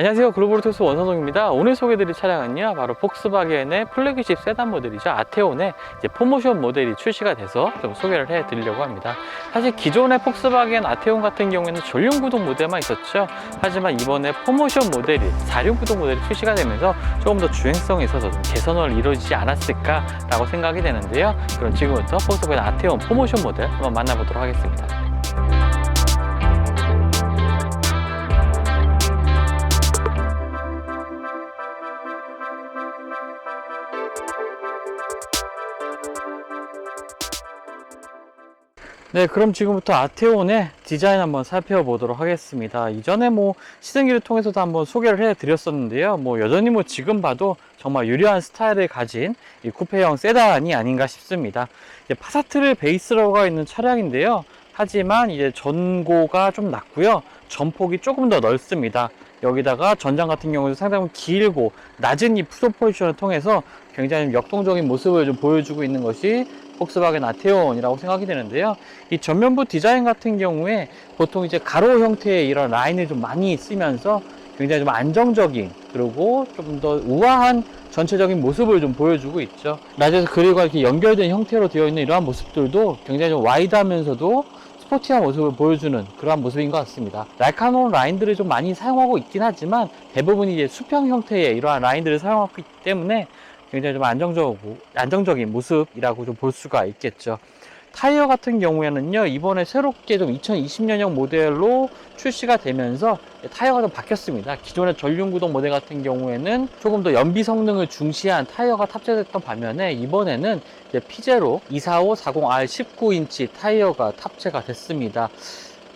안녕하세요, 글로벌토스 원선동입니다. 오늘 소개해드릴 차량은요, 바로 폭스바겐의 플래그십 세단 모델이죠. 아테온의 이제 포모션 모델이 출시가 돼서 좀 소개를 해드리려고 합니다. 사실 기존의 폭스바겐 아테온 같은 경우에는 전륜구동 모델만 있었죠. 하지만 이번에 포모션 모델이 4륜구동 모델이 출시가 되면서 조금 더 주행성에 있어서 좀 개선을 이루어지지 않았을까라고 생각이 되는데요. 그럼 지금부터 폭스바겐 아테온 포모션 모델 한번 만나보도록 하겠습니다. 네, 그럼 지금부터 아테온의 디자인 한번 살펴보도록 하겠습니다. 이전에 시승기를 통해서도 한번 소개를 해드렸었는데요. 여전히 지금 봐도 정말 유려한 스타일을 가진 이 쿠페형 세단이 아닌가 싶습니다. 이제 파사트를 베이스로 하고 있는 차량인데요. 하지만 이제 전고가 좀 낮고요. 전폭이 조금 더 넓습니다. 여기다가 전장 같은 경우도 상당히 길고 낮은 이 푸드 포지션을 통해서 굉장히 역동적인 모습을 좀 보여주고 있는 것이 폭스바겐 아테온이라고 생각이 되는데요. 이 전면부 디자인 같은 경우에 보통 이제 가로 형태의 이런 라인을 좀 많이 쓰면서 굉장히 좀 안정적인, 그리고 좀 더 우아한 전체적인 모습을 좀 보여주고 있죠. 낮에서 그릴과 이렇게 연결된 형태로 되어 있는 이러한 모습들도 굉장히 좀 와이드하면서도 스포티한 모습을 보여주는 그러한 모습인 것 같습니다. 날카로운 라인들을 좀 많이 사용하고 있긴 하지만 대부분이 이제 수평 형태의 이러한 라인들을 사용하고 있기 때문에 굉장히 좀 안정적인 모습이라고 좀 볼 수가 있겠죠. 타이어 같은 경우에는요, 이번에 새롭게 좀 2020년형 모델로 출시가 되면서 타이어가 좀 바뀌었습니다. 기존의 전륜구동 모델 같은 경우에는 조금 더 연비 성능을 중시한 타이어가 탑재됐던 반면에 이번에는 이제 피제로 245-40R 19인치 타이어가 탑재가 됐습니다.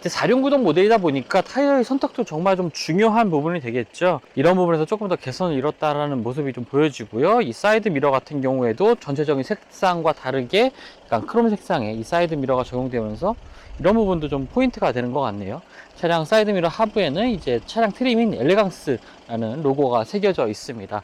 4륜구동 모델이다 보니까 타이어의 선택도 정말 좀 중요한 부분이 되겠죠. 이런 부분에서 조금 더 개선을 이뤘다라는 모습이 좀 보여지고요. 이 사이드 미러 같은 경우에도 전체적인 색상과 다르게 약간 크롬 색상의 이 사이드 미러가 적용되면서 이런 부분도 좀 포인트가 되는 것 같네요. 차량 사이드 미러 하부에는 이제 차량 트림인 엘레강스라는 로고가 새겨져 있습니다.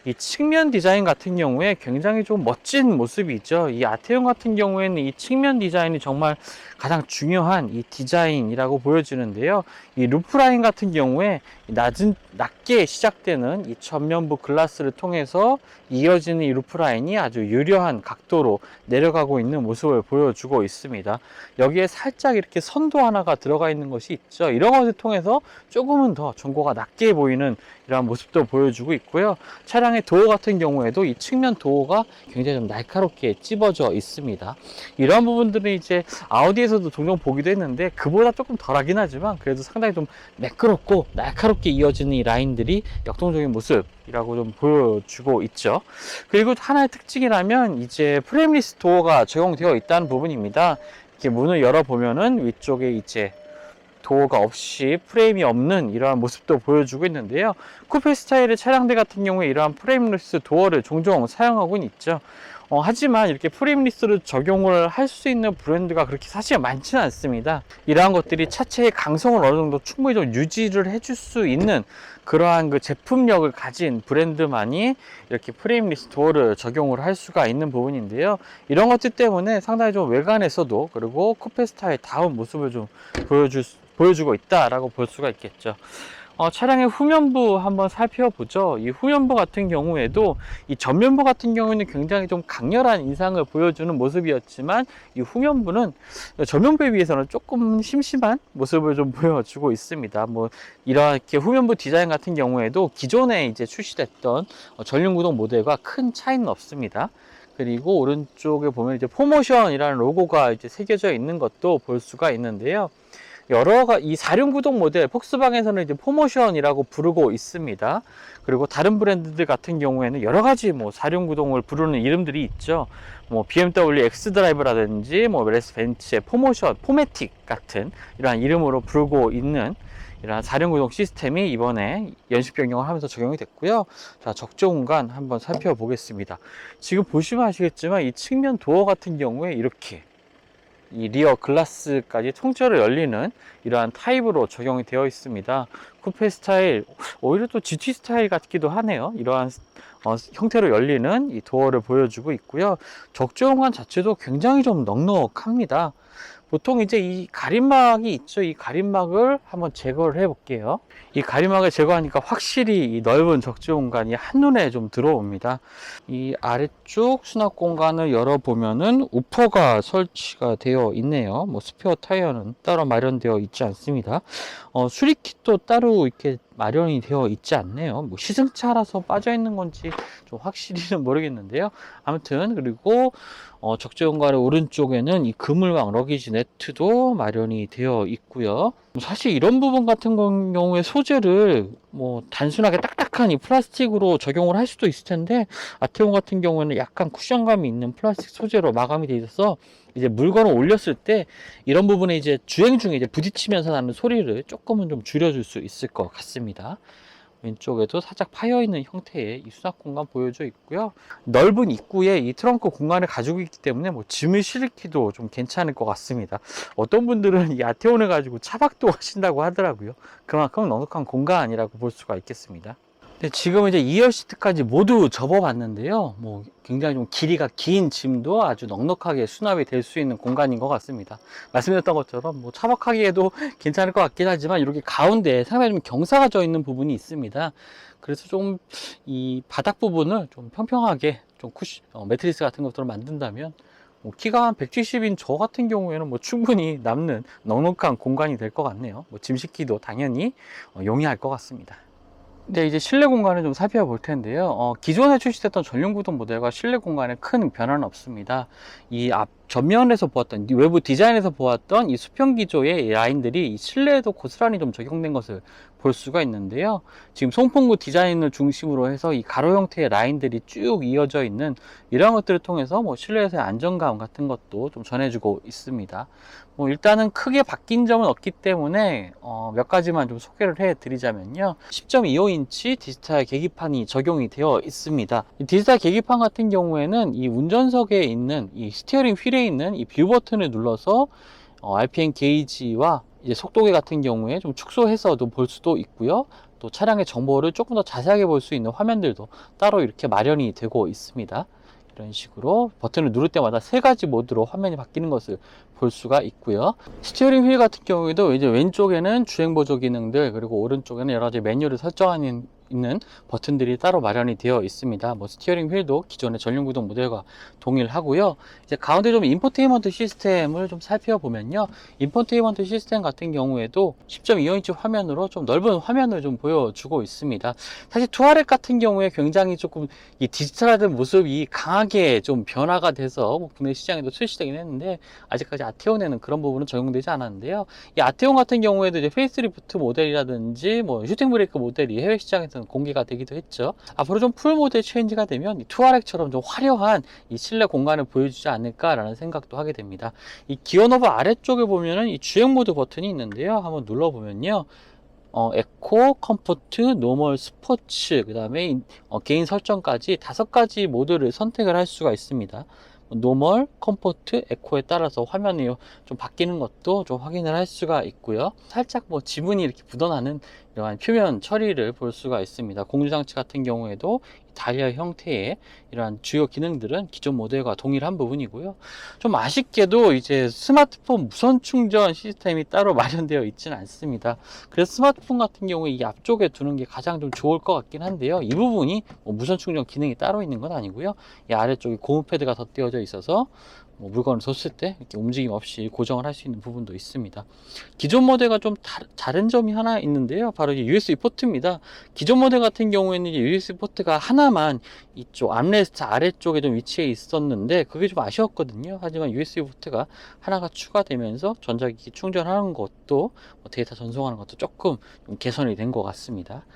이 측면 디자인 같은 경우에 굉장히 좀 멋진 모습이 있죠. 이 아테온 같은 경우에는 이 측면 디자인이 정말 가장 중요한 이 디자인이라고 보여지는데요. 이 루프라인 같은 경우에 낮게 시작되는 이 전면부 글라스를 통해서 이어지는 이 루프라인이 아주 유려한 각도로 내려가고 있는 모습을 보여주고 있습니다. 여기에 살짝 이렇게 선도 하나가 들어가 있는 것이 있죠. 이런 것을 통해서 조금은 더 전고가 낮게 보이는 이러한 모습도 보여주고 있고요. 차량의 도어 같은 경우에도 이 측면 도어가 굉장히 좀 날카롭게 찝어져 있습니다. 이런 부분들은 이제 아우디에서도 종종 보기도 했는데 그보다 조금 덜하긴 하지만 그래도 상당히 좀 매끄럽고 날카롭게 이어지는 이 라인들이 역동적인 모습이라고 좀 보여주고 있죠. 그리고 하나의 특징이라면 이제 프레임리스 도어가 적용되어 있다는 부분입니다. 이렇게 문을 열어보면은 위쪽에 이제 도어가 없이 프레임이 없는 이러한 모습도 보여주고 있는데요. 쿠페 스타일의 차량들 같은 경우에 이러한 프레임리스 도어를 종종 사용하고는 있죠. 하지만 이렇게 프레임리스를 적용을 할 수 있는 브랜드가 그렇게 사실 많지는 않습니다. 이러한 것들이 차체의 강성을 어느 정도 충분히 좀 유지를 해줄 수 있는 그러한 그 제품력을 가진 브랜드만이 이렇게 프레임리스 도어를 적용을 할 수가 있는 부분인데요. 이런 것들 때문에 상당히 좀 외관에서도 그리고 쿠페 스타일 다운 모습을 좀 보여주고 있다라고 볼 수가 있겠죠. 차량의 후면부 한번 살펴보죠. 이 후면부 같은 경우에도 이 전면부 같은 경우에는 굉장히 좀 강렬한 인상을 보여주는 모습이었지만 이 후면부는 전면부에 비해서는 조금 심심한 모습을 좀 보여주고 있습니다. 이렇게 후면부 디자인 같은 경우에도 기존에 이제 출시됐던 전륜구동 모델과 큰 차이는 없습니다. 그리고 오른쪽에 보면 이제 포모션이라는 로고가 이제 새겨져 있는 것도 볼 수가 있는데요. 이 4륜구동 모델 폭스바겐에서는 이제 포모션이라고 부르고 있습니다. 그리고 다른 브랜드들 같은 경우에는 여러 가지 4륜구동을 부르는 이름들이 있죠. BMW X 드라이브라든지 메르세데스 벤츠의 포모션, 포매틱 같은 이러한 이름으로 부르고 있는 이러한 4륜구동 시스템이 이번에 연식 변경을 하면서 적용이 됐고요. 자, 적재 공간 한번 살펴보겠습니다. 지금 보시면 아시겠지만 이 측면 도어 같은 경우에 이렇게 이 리어 글라스까지 통째로 열리는 이러한 타입으로 적용이 되어 있습니다. 쿠페 스타일, 오히려 또 GT 스타일 같기도 하네요. 이러한 형태로 열리는 이 도어를 보여주고 있고요. 적재 공간 자체도 굉장히 좀 넉넉합니다. 보통 이제 이 가림막이 있죠. 이 가림막을 한번 제거를 해 볼게요. 이 가림막을 제거하니까 확실히 이 넓은 적재 공간이 한눈에 좀 들어옵니다. 이 아래쪽 수납 공간을 열어보면은 우퍼가 설치가 되어 있네요. 뭐 스페어 타이어는 따로 마련되어 있지 않습니다. 수리킷도 따로 이렇게 마련이 되어 있지 않네요. 뭐 시승차라서 빠져 있는 건지 좀 확실히는 모르겠는데요. 아무튼 그리고 적재 공간의 오른쪽에는 이 그물망 러기지 네트도 마련이 되어 있고요. 사실 이런 부분 같은 경우에 소재를 뭐 단순하게 딱딱한 이 플라스틱으로 적용을 할 수도 있을 텐데, 아테온 같은 경우에는 약간 쿠션감이 있는 플라스틱 소재로 마감이 되어 있어서 이제 물건을 올렸을 때 이런 부분에 이제 주행 중에 이제 부딪히면서 나는 소리를 조금은 좀 줄여줄 수 있을 것 같습니다. 왼쪽에도 살짝 파여 있는 형태의 이 수납 공간 보여져 있고요. 넓은 입구에 이 트렁크 공간을 가지고 있기 때문에 뭐 짐을 실기도 좀 괜찮을 것 같습니다. 어떤 분들은 이 아테온을 가지고 차박도 하신다고 하더라고요. 그만큼 넉넉한 공간이라고 볼 수가 있겠습니다. 네, 지금 이제 2열 시트까지 모두 접어봤는데요. 뭐 굉장히 좀 길이가 긴 짐도 아주 넉넉하게 수납이 될 수 있는 공간인 것 같습니다. 말씀드렸던 것처럼 뭐 차박하기에도 괜찮을 것 같긴 하지만 이렇게 가운데에 상당히 좀 경사가 져 있는 부분이 있습니다. 그래서 좀 이 바닥 부분을 좀 평평하게 좀 매트리스 같은 것들을 만든다면 뭐 키가 한 170인 저 같은 경우에는 뭐 충분히 남는 넉넉한 공간이 될 것 같네요. 뭐 짐 싣기도 당연히 용이할 것 같습니다. 네, 이제 실내 공간을 좀 살펴볼 텐데요. 기존에 출시됐던 전륜구동 모델과 실내 공간에 큰 변화는 없습니다. 이 전면에서 보았던, 외부 디자인에서 보았던 이 수평 기조의 라인들이 이 실내에도 고스란히 좀 적용된 것을 볼 수가 있는데요. 지금 송풍구 디자인을 중심으로 해서 이 가로 형태의 라인들이 쭉 이어져 있는 이런 것들을 통해서 뭐 실내에서의 안정감 같은 것도 좀 전해주고 있습니다. 뭐 일단은 크게 바뀐 점은 없기 때문에 몇 가지만 좀 소개를 해 드리자면요. 10.25인치 디지털 계기판이 적용이 되어 있습니다. 이 디지털 계기판 같은 경우에는 이 운전석에 있는 이 스티어링 휠에 있는 이 뷰 버튼을 눌러서 RPM 게이지와 이제 속도계 같은 경우에 좀 축소해서도 볼 수도 있고요. 또 차량의 정보를 조금 더 자세하게 볼 수 있는 화면들도 따로 이렇게 마련이 되고 있습니다. 이런 식으로 버튼을 누를 때마다 세 가지 모드로 화면이 바뀌는 것을 볼 수가 있고요. 스티어링 휠 같은 경우에도 이제 왼쪽에는 주행 보조 기능들, 그리고 오른쪽에는 여러 가지 메뉴를 설정하는 있는 버튼들이 따로 마련이 되어 있습니다. 뭐 스티어링 휠도 기존의 전륜구동 모델과 동일하고요. 이제 가운데 좀 인포테인먼트 시스템을 좀 살펴보면요. 인포테인먼트 시스템 같은 경우에도 10.25인치 화면으로 좀 넓은 화면을 좀 보여주고 있습니다. 사실 투아렉 같은 경우에 굉장히 조금 이 디지털화된 모습이 강하게 좀 변화가 돼서 뭐 국내 시장에도 출시되긴 했는데 아직까지 아테온에는 그런 부분은 적용되지 않았는데요. 이 아테온 같은 경우에도 이제 페이스리프트 모델이라든지 뭐 슈팅 브레이크 모델이 해외 시장에서 공개가 되기도 했죠. 앞으로 좀 풀 모델 체인지가 되면 이 투아렉처럼 좀 화려한 이 실내 공간을 보여주지 않을까라는 생각도 하게 됩니다. 이 기어 노브 아래쪽에 보면은 이 주행 모드 버튼이 있는데요. 한번 눌러보면요. 에코, 컴포트, 노멀, 스포츠, 그 다음에 개인 설정까지 5가지 모드를 선택을 할 수가 있습니다. 노멀, 컴포트, 에코에 따라서 화면이 좀 바뀌는 것도 좀 확인을 할 수가 있고요. 살짝 뭐 지문이 이렇게 묻어나는 이러한 표면 처리를 볼 수가 있습니다. 공조장치 같은 경우에도 다이아 형태의 이러한 주요 기능들은 기존 모델과 동일한 부분이고요. 좀 아쉽게도 이제 스마트폰 무선 충전 시스템이 따로 마련되어 있지는 않습니다. 그래서 스마트폰 같은 경우에 이 앞쪽에 두는 게 가장 좀 좋을 것 같긴 한데요. 이 부분이 뭐 무선 충전 기능이 따로 있는 건 아니고요. 이 아래쪽에 고무 패드가 덧대어져 있어서 뭐 물건을 뒀을 때 이렇게 움직임 없이 고정을 할 수 있는 부분도 있습니다. 기존 모델과 좀 다른 점이 하나 있는데요. 바로 이 USB 포트입니다. 기존 모델 같은 경우에는 이제 USB 포트가 하나만 이쪽 암레스트 아래쪽에 좀 위치해 있었는데 그게 좀 아쉬웠거든요. 하지만 USB 포트가 하나가 추가되면서 전자기기 충전하는 것도 뭐 데이터 전송하는 것도 조금 좀 개선이 된 것 같습니다.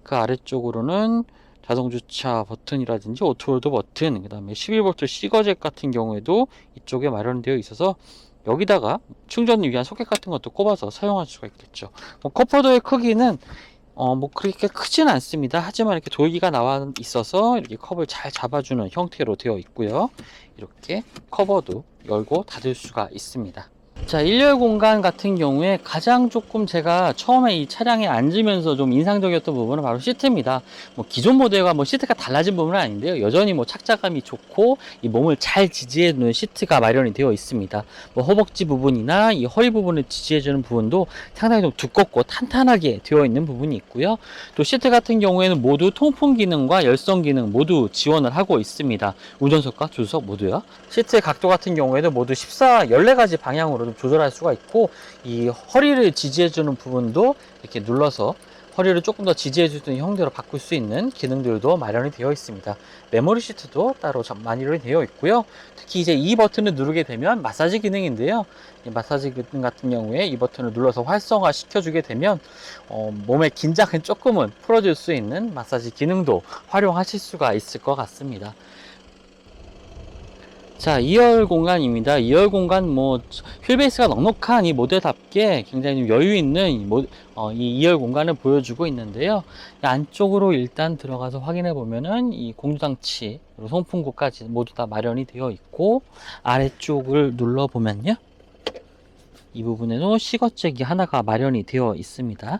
그 아래쪽으로는 자동주차 버튼이라든지 오토홀드 버튼, 그 다음에 11V C거잭 같은 경우에도 이쪽에 마련되어 있어서 여기다가 충전을 위한 소켓 같은 것도 꼽아서 사용할 수가 있겠죠. 컵홀더의 크기는 뭐 그렇게 크진 않습니다. 하지만 이렇게 돌기가 나와 있어서 이렇게 컵을 잘 잡아주는 형태로 되어 있고요. 이렇게 커버도 열고 닫을 수가 있습니다. 자, 일열 공간 같은 경우에 가장 조금 제가 처음에 이 차량에 앉으면서 좀 인상적이었던 부분은 바로 시트입니다. 뭐 기존 모델과 뭐 시트가 달라진 부분은 아닌데요. 여전히 뭐 착자감이 좋고 이 몸을 잘 지지해주는 시트가 마련이 되어 있습니다. 뭐 허벅지 부분이나 이 허리 부분을 지지해주는 부분도 상당히 좀 두껍고 탄탄하게 되어 있는 부분이 있고요. 또 시트 같은 경우에는 모두 통풍 기능과 열선 기능 모두 지원을 하고 있습니다. 운전석과 조수석 모두요. 시트의 각도 같은 경우에도 모두 14가지 방향으로 좀 조절할 수가 있고, 이 허리를 지지해주는 부분도 이렇게 눌러서 허리를 조금 더 지지해주는 형태로 바꿀 수 있는 기능들도 마련이 되어 있습니다. 메모리 시트도 따로 마련이 되어 있고요. 특히 이제 이 버튼을 누르게 되면 마사지 기능인데요. 이 마사지 기능 같은 경우에 이 버튼을 눌러서 활성화 시켜주게 되면 몸의 긴장을 조금은 풀어줄 수 있는 마사지 기능도 활용하실 수가 있을 것 같습니다. 자, 2열 공간입니다. 2열 공간 휠베이스가 넉넉한 이 모델답게 굉장히 좀 여유 있는 이 2열 공간을 보여주고 있는데요. 안쪽으로 일단 들어가서 확인해 보면은 이 공조장치, 그리고 송풍구까지 모두 다 마련이 되어 있고, 아래쪽을 눌러 보면요, 이 부분에도 시거잭이 하나가 마련이 되어 있습니다.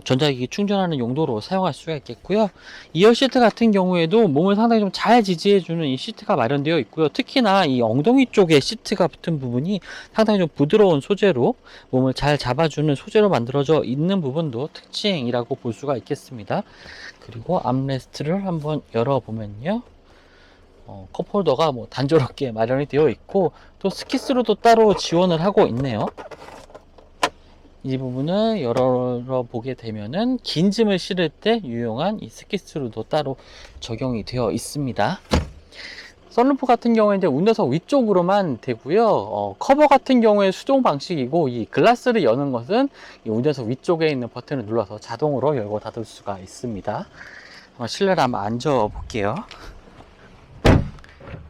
전자기기 충전하는 용도로 사용할 수가 있겠고요. 2열 시트 같은 경우에도 몸을 상당히 좀 잘 지지해주는 이 시트가 마련되어 있고요. 특히나 이 엉덩이 쪽에 시트가 붙은 부분이 상당히 좀 부드러운 소재로 몸을 잘 잡아주는 소재로 만들어져 있는 부분도 특징이라고 볼 수가 있겠습니다. 그리고 암레스트를 한번 열어보면요, 컵홀더가 단조롭게 마련이 되어 있고, 또 스키스로도 따로 지원을 하고 있네요. 이 부분을 열어보게 되면은 긴 짐을 실을 때 유용한 이 스키스루도 따로 적용이 되어 있습니다. 썬루프 같은 경우에 이제 운전석 위쪽으로만 되고요. 커버 같은 경우에 수동 방식이고, 이 글라스를 여는 것은 이 운전석 위쪽에 있는 버튼을 눌러서 자동으로 열고 닫을 수가 있습니다. 실내를 한번 앉아 볼게요.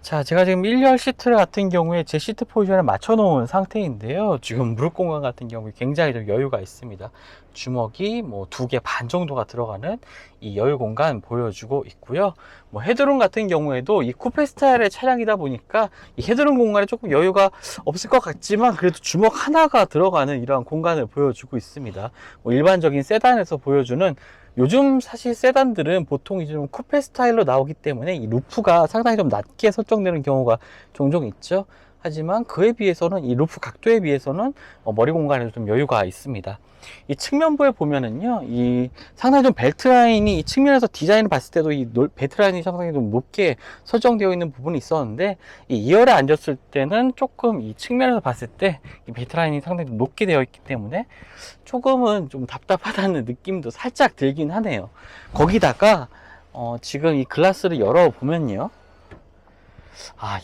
자, 제가 지금 1열 시트 같은 경우에 제 시트 포지션을 맞춰 놓은 상태인데요. 지금 무릎 공간 같은 경우에 굉장히 좀 여유가 있습니다. 주먹이 2개 반 정도가 들어가는 이 여유 공간 보여주고 있고요. 헤드룸 같은 경우에도 이 쿠페 스타일의 차량이다 보니까 이 헤드룸 공간에 조금 여유가 없을 것 같지만, 그래도 주먹 하나가 들어가는 이러한 공간을 보여주고 있습니다. 일반적인 세단에서 보여주는, 요즘 사실 세단들은 보통 이제 좀 쿠페 스타일로 나오기 때문에 이 루프가 상당히 좀 낮게 설정되는 경우가 종종 있죠. 하지만 그에 비해서는, 이 루프 각도에 비해서는 머리 공간에도 좀 여유가 있습니다. 이 측면부에 보면은요, 이 상당히 좀 벨트 라인이, 이 측면에서 디자인을 봤을 때도 이 벨트 라인이 상당히 좀 높게 설정되어 있는 부분이 있었는데, 이 2열에 앉았을 때는 조금 이 측면에서 봤을 때 이 벨트 라인이 상당히 좀 높게 되어 있기 때문에 조금은 좀 답답하다는 느낌도 살짝 들긴 하네요. 거기다가 지금 이 글라스를 열어보면요,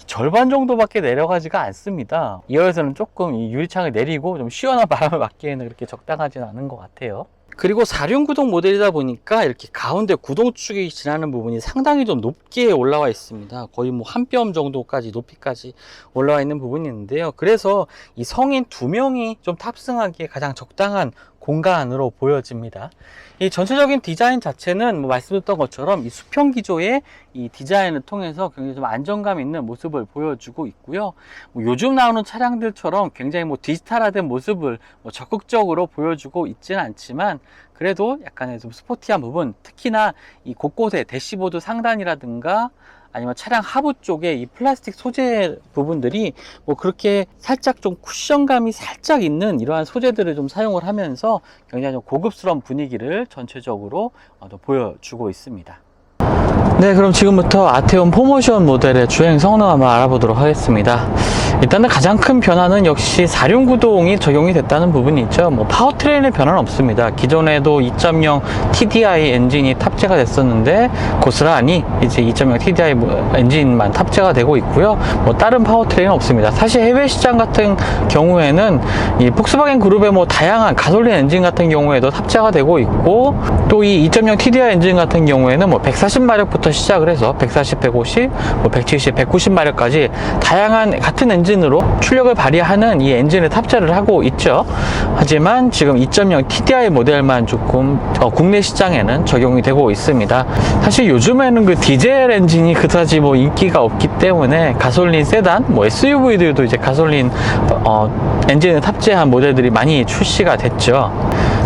절반 정도밖에 내려가지가 않습니다. 2열에서는 조금 이 유리창을 내리고 좀 시원한 바람을 맞기에는 그렇게 적당하지는 않은 것 같아요. 그리고 4륜구동 모델이다 보니까 이렇게 가운데 구동축이 지나는 부분이 상당히 좀 높게 올라와 있습니다. 거의 한 뼘 정도까지 높이까지 올라와 있는 부분이 있는데요. 그래서 이 성인 2명이 좀 탑승하기에 가장 적당한 공간으로 보여집니다. 이 전체적인 디자인 자체는 말씀드렸던 것처럼 이 수평 기조의 이 디자인을 통해서 굉장히 좀 안정감 있는 모습을 보여주고 있고요. 요즘 나오는 차량들처럼 굉장히 디지털화된 모습을 적극적으로 보여주고 있지는 않지만, 그래도 약간의 좀 스포티한 부분, 특히나 이 곳곳에 대시보드 상단이라든가 아니면 차량 하부 쪽에 이 플라스틱 소재 부분들이 그렇게 살짝 좀 쿠션감이 살짝 있는 이러한 소재들을 좀 사용을 하면서 굉장히 좀 고급스러운 분위기를 전체적으로 보여주고 있습니다. 네, 그럼 지금부터 아테온 4모션 모델의 주행 성능 한번 알아보도록 하겠습니다. 일단은 가장 큰 변화는 역시 4륜구동이 적용이 됐다는 부분이 있죠. 파워트레인의 변화는 없습니다. 기존에도 2.0 TDI 엔진이 탑재가 됐었는데 고스란히 이제 2.0 TDI 엔진만 탑재가 되고 있고요. 다른 파워트레인은 없습니다. 사실 해외 시장 같은 경우에는 이 폭스바겐 그룹의 다양한 가솔린 엔진 같은 경우에도 탑재가 되고 있고, 또 이 2.0 TDI 엔진 같은 경우에는 140마력부터 마력부터 시작을 해서 140, 150, 170, 190마력까지 다양한 같은 엔진으로 출력을 발휘하는 이 엔진을 탑재를 하고 있죠. 하지만 지금 2.0 TDI 모델만 조금 국내 시장에는 적용이 되고 있습니다. 사실 요즘에는 그 디젤 엔진이 그다지 뭐 인기가 없기 때문에 가솔린 세단, 뭐 SUV들도 이제 가솔린 엔진을 탑재한 모델들이 많이 출시가 됐죠.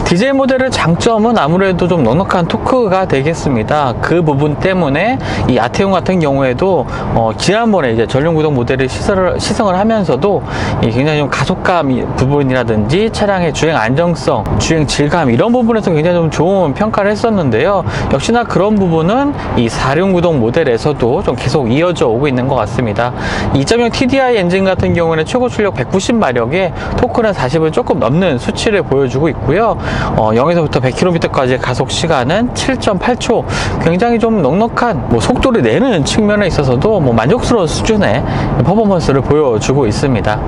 디젤 모델의 장점은 아무래도 좀 넉넉한 토크가 되겠습니다. 그 부분 때문에 이 아테온 같은 경우에도 지난번에 이제 전륜구동 모델을 시승을 하면서도 굉장히 좀 가속감 부분이라든지 차량의 주행 안정성, 주행 질감 이런 부분에서 굉장히 좀 좋은 평가를 했었는데요. 역시나 그런 부분은 이 4륜구동 모델에서도 좀 계속 이어져 오고 있는 것 같습니다. 2.0 TDI 엔진 같은 경우는 최고 출력 190마력에 토크는 40을 조금 넘는 수치를 보여주고 있고요. 0에서부터 100km까지의 가속 시간은 7.8초. 굉장히 좀 넉넉한 속도를 내는 측면에 있어서도 만족스러운 수준의 퍼포먼스를 보여주고 있습니다.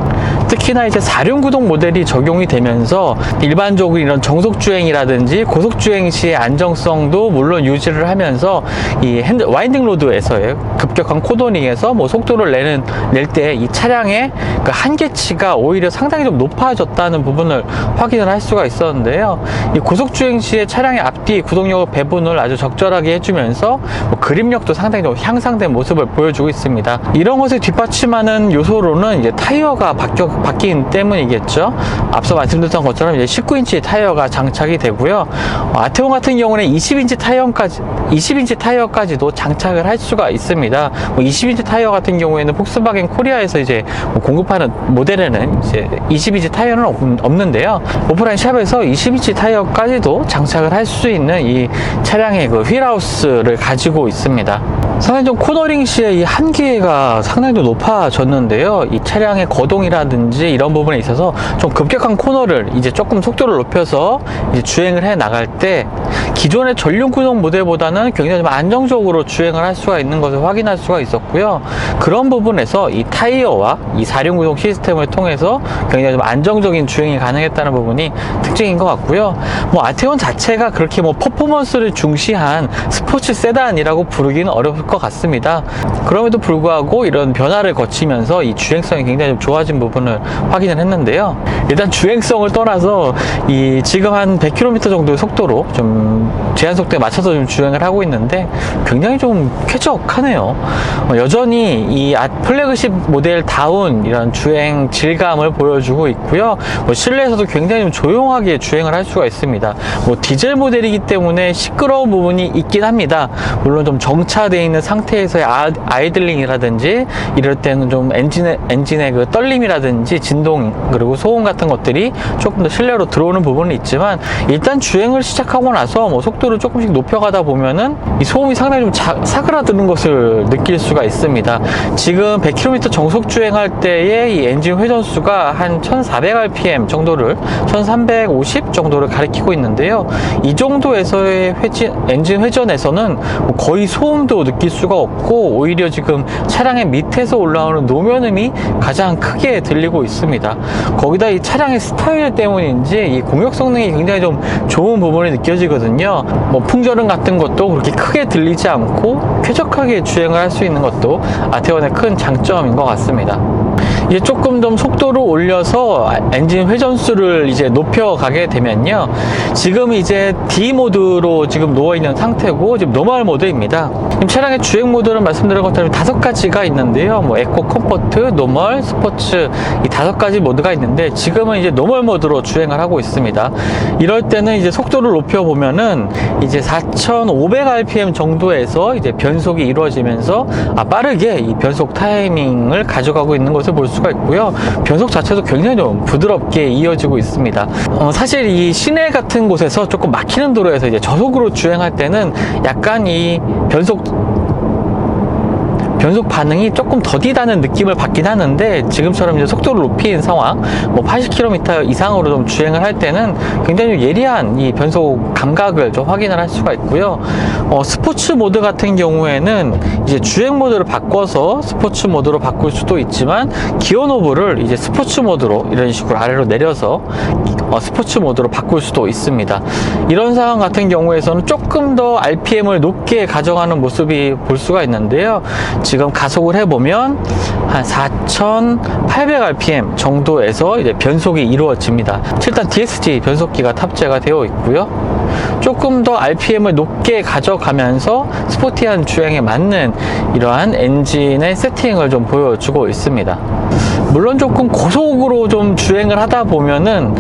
특히나 이제 4륜구동 모델이 적용이 되면서 일반적으로 이런 정속주행이라든지 고속주행 시의 안정성도 물론 유지를 하면서 이 와인딩 로드에서의 급격한 코너링에서 속도를 낼 때 이 차량의 그 한계치가 오히려 상당히 좀 높아졌다는 부분을 확인을 할 수가 있었는데요. 이 고속주행 시에 차량의 앞뒤 구동력 배분을 아주 적절하게 해주면서 그립력도 상당히 좀 향상된 모습을 보여주고 있습니다. 이런 것을 뒷받침하는 요소로는 이제 타이어가 바뀐 때문이겠죠. 앞서 말씀드렸던 것처럼 이제 19인치 타이어가 장착이 되고요. 아테온 같은 경우는 20인치 타이어까지도 장착을 할 수가 있습니다. 20인치 타이어 같은 경우에는 폭스바겐 코리아에서 이제 공급하는 모델에는 이제 20인치 타이어는 없는데요. 오프라인 샵에서 20인치 타이어까지도 장착을 할 수 있는 이 차량의 그 휠하우스를 가지고 있습니다. 상당히 좀 코너링 시에 이 한계가 상당히 좀 높아졌는데요. 이 차량의 거동이라든지 이런 부분에 있어서 좀 급격한 코너를 이제 조금 속도를 높여서 이제 주행을 해 나갈 때 기존의 전륜구동 모델보다는 굉장히 좀 안정적으로 주행을 할 수가 있는 것을 확인할 수가 있었고요. 그런 부분에서 이 타이어와 이 4륜구동 시스템을 통해서 굉장히 좀 안정적인 주행이 가능했다는 부분이 특징인 것 같고요. 아테온 자체가 그렇게 퍼포먼스를 중시한 스포츠 세단이라고 부르기는 어려울 것 같습니다. 그럼에도 불구하고 이런 변화를 거치면서 이 주행성이 굉장히 좀 좋아진 부분을 확인을 했는데요. 일단 주행성을 떠나서 지금 한 100km 정도의 속도로 좀 제한 속도에 맞춰서 좀 주행을 하고 있는데 굉장히 좀 쾌적하네요. 여전히 이 플래그십 모델다운 이런 주행 질감을 보여주고 있고요. 실내에서도 굉장히 좀 조용하게 주행을 할 수가 있습니다. 디젤 모델이기 때문에 시끄러운 부분이 있긴 합니다. 물론 좀 정차되어 있는 상태에서의 아이들링이라든지 이럴 때는 좀 엔진의 그 떨림이라든지 진동 그리고 소음 같은 것들이 조금 더 실내로 들어오는 부분은 있지만 일단 주행을 시작하고 나서 속도를 조금씩 높여가다 보면은 이 소음이 상당히 좀 사그라드는 것을 느낄 수가 있습니다. 지금 100km 정속 주행할 때의 이 엔진 회전수가 한 1400rpm 정도를 1350 정도를 가리키고 있는데요. 이 정도에서의 엔진 회전에서는 거의 소음도 느낄 수가 없고 오히려 지금 차량의 밑에서 올라오는 노면음이 가장 크게 들리고 있습니다. 거기다 이 차량의 스타일 때문인지 이 공력 성능이 굉장히 좀 좋은 부분이 느껴지거든요. 풍절음 같은 것도 그렇게 크게 들리지 않고 쾌적하게 주행을 할 수 있는 것도 아테온의 큰 장점인 것 같습니다. 이제 조금 좀 속도를 올려서 엔진 회전수를 이제 높여가게 되면요. 지금 이제 D 모드로 지금 누워있는 상태고 지금 노멀 모드입니다. 지금 차량의 주행 모드는 말씀드린 것처럼 5가지가 있는데요. 에코, 컴포트, 노멀, 스포츠 이 5가지 모드가 있는데 지금은 이제 노멀 모드로 주행을 하고 있습니다. 이럴 때는 이제 속도를 높여보면은 이제 4,500rpm 정도에서 이제 변속이 이루어지면서 빠르게 이 변속 타이밍을 가져가고 있는 것을 볼 수가 있고요. 변속 자체도 굉장히 좀 부드럽게 이어지고 있습니다. 사실 이 시내 같은 곳에서 조금 막히는 도로에서 이제 저속으로 주행할 때는 약간 이 변속 반응이 조금 더디다는 느낌을 받긴 하는데 지금처럼 이제 속도를 높인 상황 80km 이상으로 좀 주행을 할 때는 굉장히 예리한 이 변속 감각을 좀 확인을 할 수가 있고요. 스포츠 모드 같은 경우에는 이제 주행 모드를 바꿔서 스포츠 모드로 바꿀 수도 있지만 기어 노브를 이제 스포츠 모드로 이런 식으로 아래로 내려서 스포츠 모드로 바꿀 수도 있습니다. 이런 상황 같은 경우에서는 조금 더 RPM을 높게 가져가는 모습이 볼 수가 있는데요. 지금 가속을 해보면 한 4,800rpm 정도에서 이제 변속이 이루어집니다. 7단 DSG 변속기가 탑재가 되어 있고요. 조금 더 RPM을 높게 가져가면서 스포티한 주행에 맞는 이러한 엔진의 세팅을 좀 보여주고 있습니다. 물론 조금 고속으로 좀 주행을 하다 보면은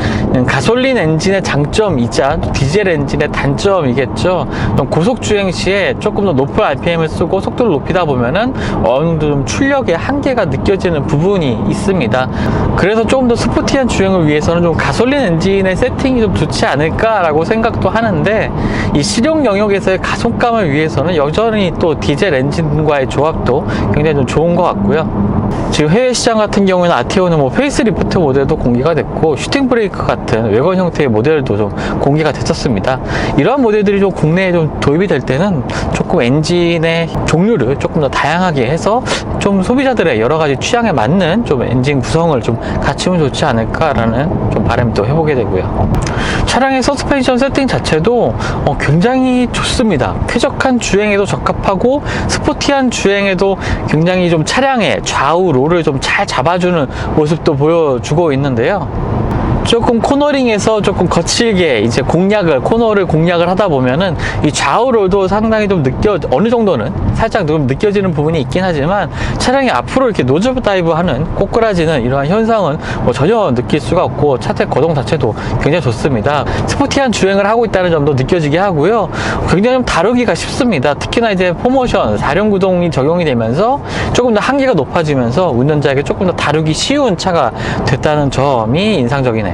가솔린 엔진의 장점이자 디젤 엔진의 단점이겠죠. 좀 고속 주행 시에 조금 더 높은 RPM을 쓰고 속도를 높이다 보면은 어느 정도 좀 출력의 한계가 느껴지는 부분이 있습니다. 그래서 조금 더 스포티한 주행을 위해서는 좀 가솔린 엔진의 세팅이 좀 좋지 않을까라고 생각도 하는데, 이 실용 영역에서의 가속감을 위해서는 여전히 또 디젤 엔진과의 조합도 굉장히 좀 좋은 것 같고요. 지금 해외 시장 같은 경우에는 아티오는 뭐 페이스리프트 모델도 공개가 됐고, 슈팅 브레이크 같은 외관 형태의 모델도 좀 공개가 됐었습니다. 이러한 모델들이 좀 국내에 좀 도입이 될 때는 조금 엔진의 종류를 조금 더 다양하게 해서 좀 소비자들의 여러 가지 취향에 맞는 좀 엔진 구성을 좀 갖추면 좋지 않을까라는 좀 바람도 해보게 되고요. 차량의 서스펜션 세팅 자체도 굉장히 좋습니다. 쾌적한 주행에도 적합하고 스포티한 주행에도 굉장히 좀 차량의 좌우 롤을 좀 잘 잡아주는 모습도 보여주고 있는데요. 조금 코너링에서 조금 거칠게 이제 코너를 공략을 하다 보면은 이 좌우롤도 상당히 좀 어느 정도는 살짝 좀 느껴지는 부분이 있긴 하지만, 차량이 앞으로 이렇게 노즈 다이브 하는 꼬꾸라지는 이러한 현상은 뭐 전혀 느낄 수가 없고, 차체 거동 자체도 굉장히 좋습니다. 스포티한 주행을 하고 있다는 점도 느껴지게 하고요. 굉장히 좀 다루기가 쉽습니다. 특히나 이제 4모션 4륜 구동이 적용이 되면서 조금 더 한계가 높아지면서 운전자에게 조금 더 다루기 쉬운 차가 됐다는 점이 인상적이네요.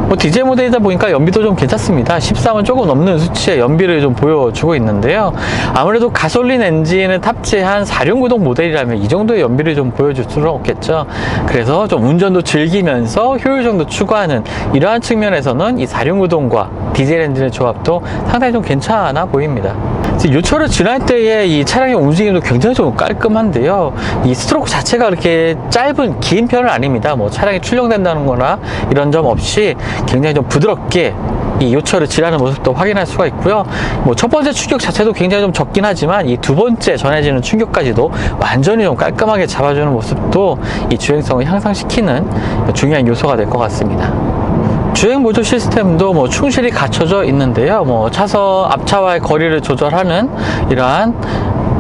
뭐 디젤 모델이다 보니까 연비도 좀 괜찮습니다. 13은 조금 넘는 수치의 연비를 좀 보여주고 있는데요. 아무래도 가솔린 엔진을 탑재한 4륜 구동 모델이라면 이 정도의 연비를 좀 보여줄 수는 없겠죠. 그래서 좀 운전도 즐기면서 효율성도 추구하는 이러한 측면에서는 이 4륜 구동과 디젤 엔진의 조합도 상당히 좀 괜찮아 보입니다. 요철을 지날 때의 이 차량의 움직임도 굉장히 좀 깔끔한데요. 이 스트로크 자체가 그렇게 긴 편은 아닙니다. 뭐 차량이 출렁댄다는 거나 이런 점 없이 굉장히 좀 부드럽게 이 요철을 지나는 모습도 확인할 수가 있고요. 뭐 첫 번째 충격 자체도 굉장히 좀 적긴 하지만 이 두 번째 전해지는 충격까지도 완전히 좀 깔끔하게 잡아주는 모습도 이 주행성을 향상시키는 중요한 요소가 될 것 같습니다. 주행 보조 시스템도 뭐 충실히 갖춰져 있는데요. 뭐 차선 앞차와의 거리를 조절하는 이러한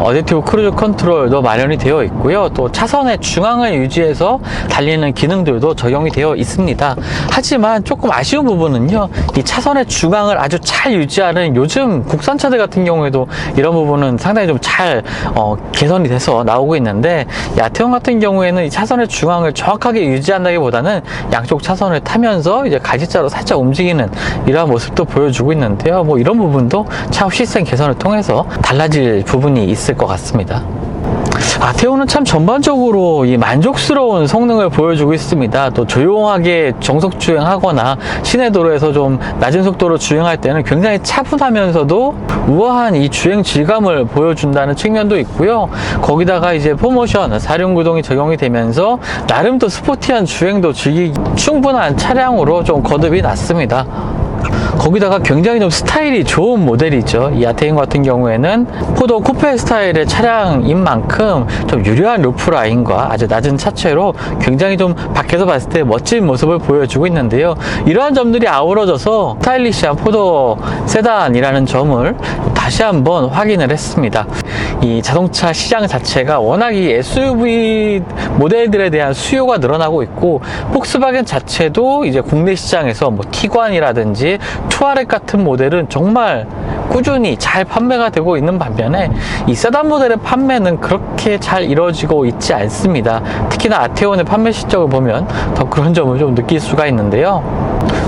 어댑티브 크루즈 컨트롤도 마련이 되어 있고요. 또 차선의 중앙을 유지해서 달리는 기능들도 적용이 되어 있습니다. 하지만 조금 아쉬운 부분은요, 이 차선의 중앙을 아주 잘 유지하는 요즘 국산차들 같은 경우에도 이런 부분은 상당히 좀 잘 개선이 돼서 나오고 있는데, 이 아테온 같은 경우에는 이 차선의 중앙을 정확하게 유지한다기보다는 양쪽 차선을 타면서 이제 가지자로 살짝 움직이는 이러한 모습도 보여주고 있는데요. 뭐 이런 부분도 차후 시스템 개선을 통해서 달라질 부분이 있을 것 같습니다. 아테오는 참 전반적으로 이 만족스러운 성능을 보여주고 있습니다. 또 조용하게 정속 주행하거나 시내 도로에서 좀 낮은 속도로 주행할 때는 굉장히 차분하면서도 우아한 이 주행 질감을 보여준다는 측면도 있고요. 거기다가 이제 4모션 4륜 구동이 적용이 되면서 나름 또 스포티한 주행도 즐기기 충분한 차량으로 좀 거듭이 났습니다. 거기다가 굉장히 좀 스타일이 좋은 모델이죠. 이 아테인 같은 경우에는 포도 쿠페 스타일의 차량인 만큼 좀 유려한 루프라인과 아주 낮은 차체로 굉장히 좀 밖에서 봤을 때 멋진 모습을 보여주고 있는데요. 이러한 점들이 아우러져서 스타일리시한 포도 세단이라는 점을 다시 한번 확인을 했습니다. 이 자동차 시장 자체가 워낙 이 SUV 모델들에 대한 수요가 늘어나고 있고, 폭스바겐 자체도 이제 국내 시장에서 뭐 티관이라든지 투아렉 같은 모델은 정말 꾸준히 잘 판매가 되고 있는 반면에 이 세단 모델의 판매는 그렇게 잘 이루어지고 있지 않습니다. 특히나 아테온의 판매 실적을 보면 더 그런 점을 좀 느낄 수가 있는데요.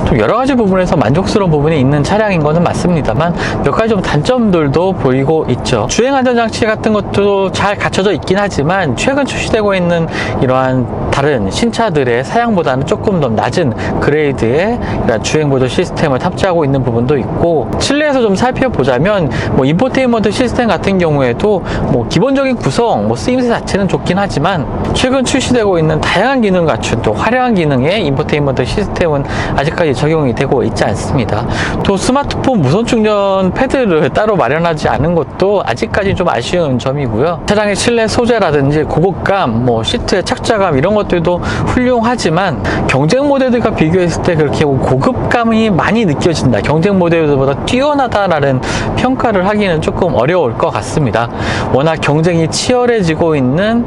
좀 여러 가지 부분에서 만족스러운 부분이 있는 차량인 것은 맞습니다만, 몇 가지 좀 단점들도 보이고 있죠. 주행 안전장치 같은 것도 잘 갖춰져 있긴 하지만 최근 출시되고 있는 이러한 다른 신차들의 사양보다는 조금 더 낮은 그레이드의 주행보조 시스템을 탑재하고 있는 부분도 있고, 실내에서 좀 살펴보자면 뭐 인포테인먼트 시스템 같은 경우에도 뭐 기본적인 구성, 뭐 쓰임새 자체는 좋긴 하지만 최근 출시되고 있는 다양한 기능 갖춘 또 화려한 기능의 인포테인먼트 시스템은 아직까지 적용이 되고 있지 않습니다. 또 스마트폰 무선 충전 패드를 따로 마련하지 않은 것도 아직까지 좀 아쉬운 점이고요. 차량의 실내 소재라든지 고급감, 뭐 시트의 착자감 이런 것들도 훌륭하지만 경쟁 모델들과 비교했을 때 그렇게 고급감이 많이 느껴진다, 경쟁 모델들보다 뛰어나다라는 평가를 하기는 조금 어려울 것 같습니다. 워낙 경쟁이 치열해지고 있는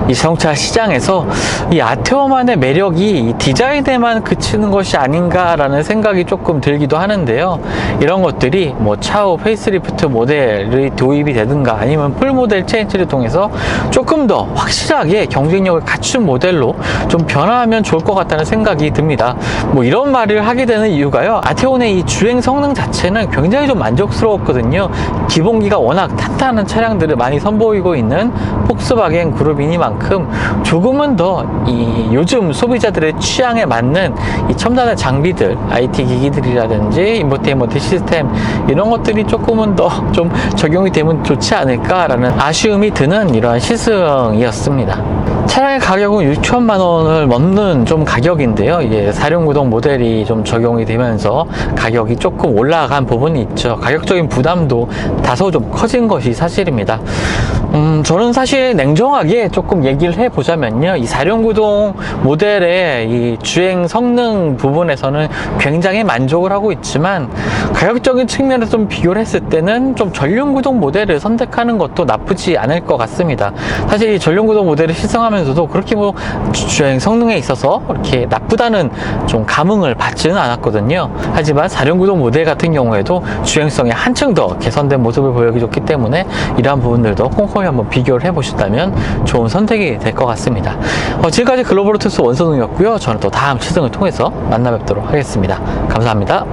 이 자동차 시장에서 이 아테오만의 매력이 이 디자인에만 그치는 것이 아닌가라는 생각이 조금 들기도 하는데요. 이런 것들이 뭐 차후 페이스리프트 모델이 도입이 되든가 아니면 풀 모델 체인지를 통해서 조금 더 확실하게 경쟁력을 갖춘 모델로 좀 변화하면 좋을 것 같다는 생각이 듭니다. 뭐 이런 말을 하게 되는 이유가요, 아테온의 이 주행 성능 자체는 굉장히 좀 만족스러웠거든요. 기본기가 워낙 탄탄한 차량들을 많이 선보이고 있는 폭스바겐 그룹이니만큼 조금은 더 이 요즘 소비자들의 취향에 맞는 이 첨단의 장비들, IT 기기들이라든지 인포테인먼트 시스템 이런 것들이 조금은 더 좀 적용이 되면 좋지 않을까라는 아쉬움이 드는 이러한 시승이었습니다. 차량의 가격은 6천만 원을 넘는 좀 가격인데요. 이게 4륜구동 모델이 좀 적용이 되면서 가격이 조금 올라간 부분이 있죠. 가격적인 부담도 다소 좀 커진 것이 사실입니다. 저는 사실 냉정하게 조금 얘기를 해보자면요, 이 4륜구동 모델의 이 주행 성능 부분에서는 굉장히 만족을 하고 있지만 가격적인 측면에서 좀 비교를 했을 때는 좀 전륜구동 모델을 선택하는 것도 나쁘지 않을 것 같습니다. 사실 이 전륜구동 모델을 시승하면서도 그렇게 뭐 주행 성능에 있어서 그렇게 나쁘다는 좀 감흥을 받지는 않았거든요. 하지만 4륜구동 모델 같은 경우에도 주행성이 한층 더 개선된 모습을 보여줬기 때문에 이러한 부분들도 꼼꼼히 한번 비교를 해보신다면 좋은 선택이 될 것 같습니다. 지금까지 글로벌 오토스 원선웅이었고요. 저는 또 다음 시승을 통해서 만나 뵙도록 하겠습니다. 감사합니다.